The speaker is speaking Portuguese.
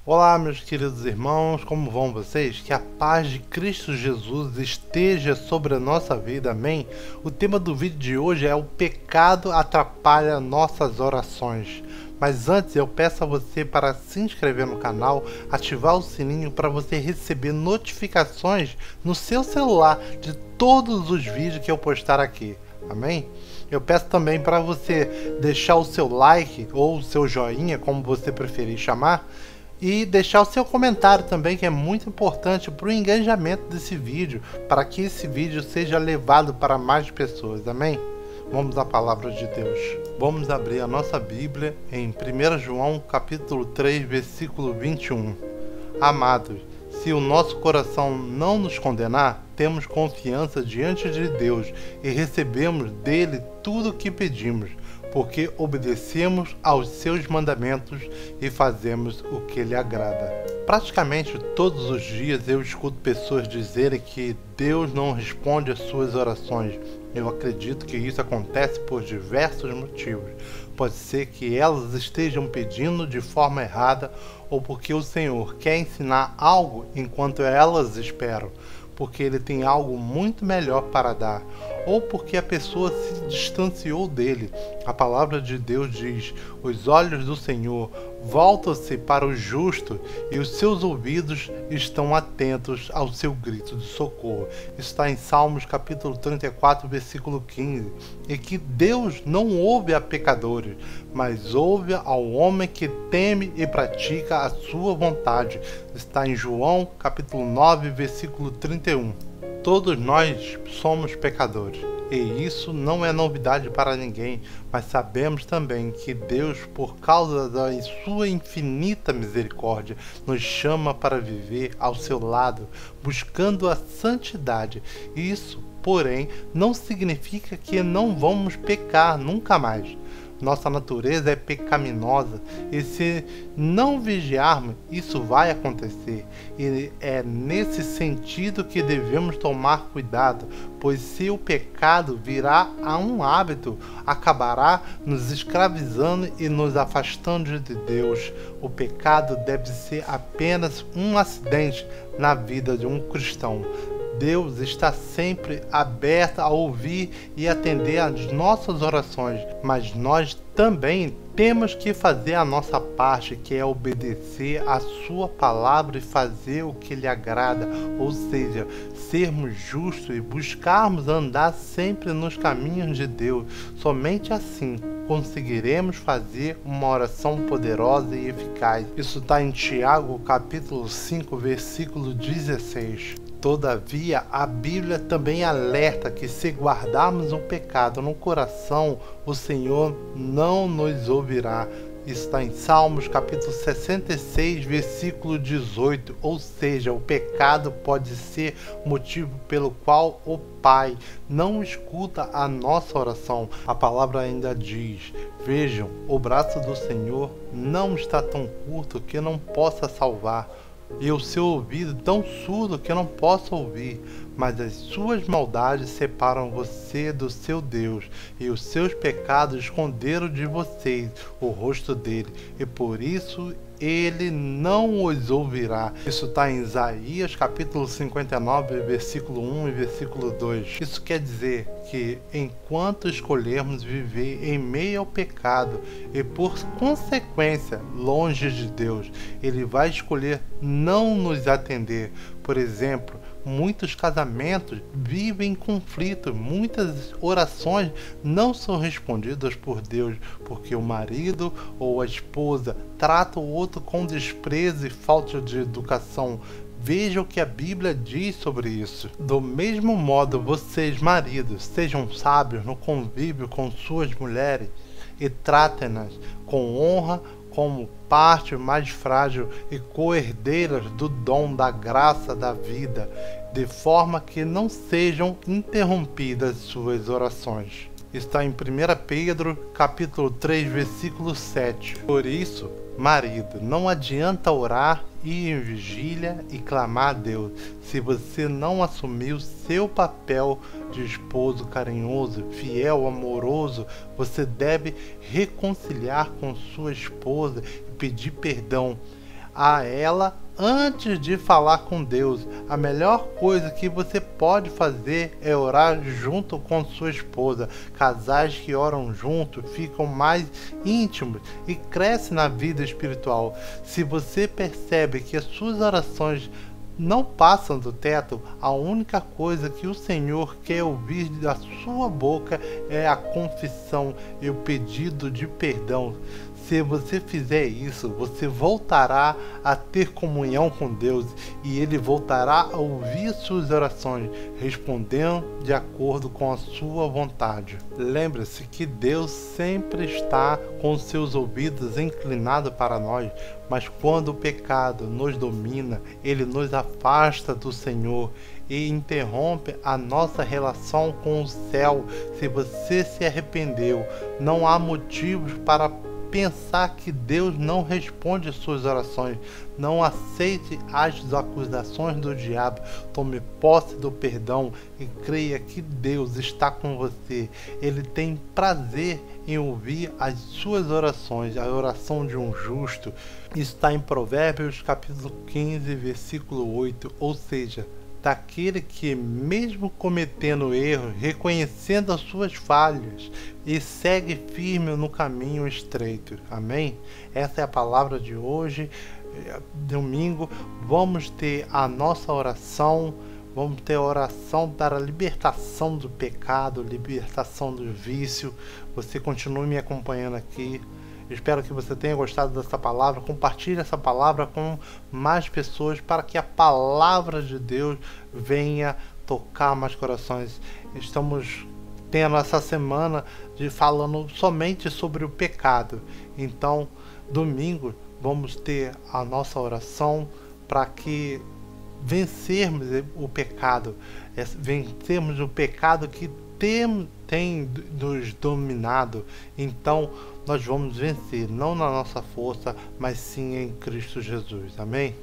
Olá, meus queridos irmãos, como vão vocês? Que a paz de Cristo Jesus esteja sobre a nossa vida, amém? O tema do vídeo de hoje é: o pecado atrapalha nossas orações. Mas antes eu peço a você para se inscrever no canal, ativar o sininho para você receber notificações no seu celular de todos os vídeos que eu postar aqui, amém? Eu peço também para você deixar o seu like ou o seu joinha, como você preferir chamar, e deixar o seu comentário também, que é muito importante para o engajamento desse vídeo, para que esse vídeo seja levado para mais pessoas, amém? Vamos à palavra de Deus. Vamos abrir a nossa Bíblia em 1 João capítulo 3, versículo 21. Amados, se o nosso coração não nos condenar, temos confiança diante de Deus e recebemos dele tudo o que pedimos, porque obedecemos aos seus mandamentos e fazemos o que lhe agrada. Praticamente todos os dias eu escuto pessoas dizerem que Deus não responde às suas orações. Eu acredito que isso acontece por diversos motivos. Pode ser que elas estejam pedindo de forma errada, ou porque o Senhor quer ensinar algo enquanto elas esperam, porque Ele tem algo muito melhor para dar, ou porque a pessoa se distanciou dele. A palavra de Deus diz: os olhos do Senhor voltam-se para o justo e os seus ouvidos estão atentos ao seu grito de socorro. Isso está em Salmos capítulo 34, versículo 15. E que Deus não ouve a pecadores, mas ouve ao homem que teme e pratica a sua vontade. Está em João capítulo 9, versículo 31. Todos nós somos pecadores, e isso não é novidade para ninguém, mas sabemos também que Deus, por causa da sua infinita misericórdia, nos chama para viver ao seu lado, buscando a santidade. Isso, porém, não significa que não vamos pecar nunca mais. Nossa natureza é pecaminosa e se não vigiarmos, isso vai acontecer. E é nesse sentido que devemos tomar cuidado, pois se o pecado virá a um hábito, acabará nos escravizando e nos afastando de Deus. O pecado deve ser apenas um acidente na vida de um cristão. Deus está sempre aberto a ouvir e atender às nossas orações, mas nós também temos que fazer a nossa parte, que é obedecer a sua palavra e fazer o que lhe agrada, ou seja, sermos justos e buscarmos andar sempre nos caminhos de Deus. Somente assim conseguiremos fazer uma oração poderosa e eficaz. Isso está em Tiago capítulo 5, versículo 16. Todavia, a Bíblia também alerta que se guardarmos o pecado no coração, o Senhor não nos ouvirá. Está em Salmos capítulo 66, versículo 18. Ou seja, o pecado pode ser motivo pelo qual o Pai não escuta a nossa oração. A palavra ainda diz: vejam, o braço do Senhor não está tão curto que não possa salvar, e o seu ouvido tão surdo que não possa ouvir, mas as suas maldades separam você do seu Deus, e os seus pecados esconderam de vocês o rosto dele, e por isso ele não os ouvirá. Isso está em Isaías capítulo 59, versículo 1 e versículo 2. Isso quer dizer que enquanto escolhermos viver em meio ao pecado e por consequência longe de Deus, ele vai escolher não nos atender. Por exemplo, muitos casamentos vivem em conflito, muitas orações não são respondidas por Deus, porque o marido ou a esposa trata o outro com desprezo e falta de educação. Veja o que a Bíblia diz sobre isso. Do mesmo modo, vocês, maridos, sejam sábios no convívio com suas mulheres e tratem-nas com honra, como parte mais frágil e co-herdeiras do dom da graça da vida, de forma que não sejam interrompidas suas orações. Está em 1 Pedro capítulo 3, versículo 7. Por isso, marido, não adianta orar, ir em vigília e clamar a Deus, se você não assumir o seu papel de esposo carinhoso, fiel, amoroso. Você deve reconciliar com sua esposa e pedir perdão. a ela antes de falar com Deus. A melhor coisa que você pode fazer é orar junto com sua esposa. Casais que oram juntos ficam mais íntimos e crescem na vida espiritual. Se você percebe que as suas orações não passam do teto, a única coisa que o Senhor quer ouvir da sua boca é a confissão e o pedido de perdão. Se você fizer isso, você voltará a ter comunhão com Deus e Ele voltará a ouvir suas orações, respondendo de acordo com a sua vontade. Lembre-se que Deus sempre está com seus ouvidos inclinados para nós, mas quando o pecado nos domina, ele nos afasta do Senhor e interrompe a nossa relação com o céu. Se você se arrependeu, não há motivos para pensar que Deus não responde suas orações. Não aceite as acusações do diabo. Tome posse do perdão e creia que Deus está com você. Ele tem prazer em ouvir as suas orações, a oração de um justo. Isso está em Provérbios capítulo 15, versículo 8, ou seja, daquele que, mesmo cometendo erros, reconhecendo as suas falhas e segue firme no caminho estreito. Amém? Essa é a palavra de hoje. Domingo vamos ter a nossa oração. Vamos ter a oração para a libertação do pecado, libertação do vício. Você continue me acompanhando aqui. Espero que você tenha gostado dessa palavra. Compartilhe essa palavra com mais pessoas para que a palavra de Deus venha tocar mais corações. Estamos tendo essa semana falando somente sobre o pecado. Então, domingo, vamos ter a nossa oração para que vencermos o pecado. Vencermos o pecado que tem nos dominado. Então, nós vamos vencer, não na nossa força, mas sim em Cristo Jesus. Amém?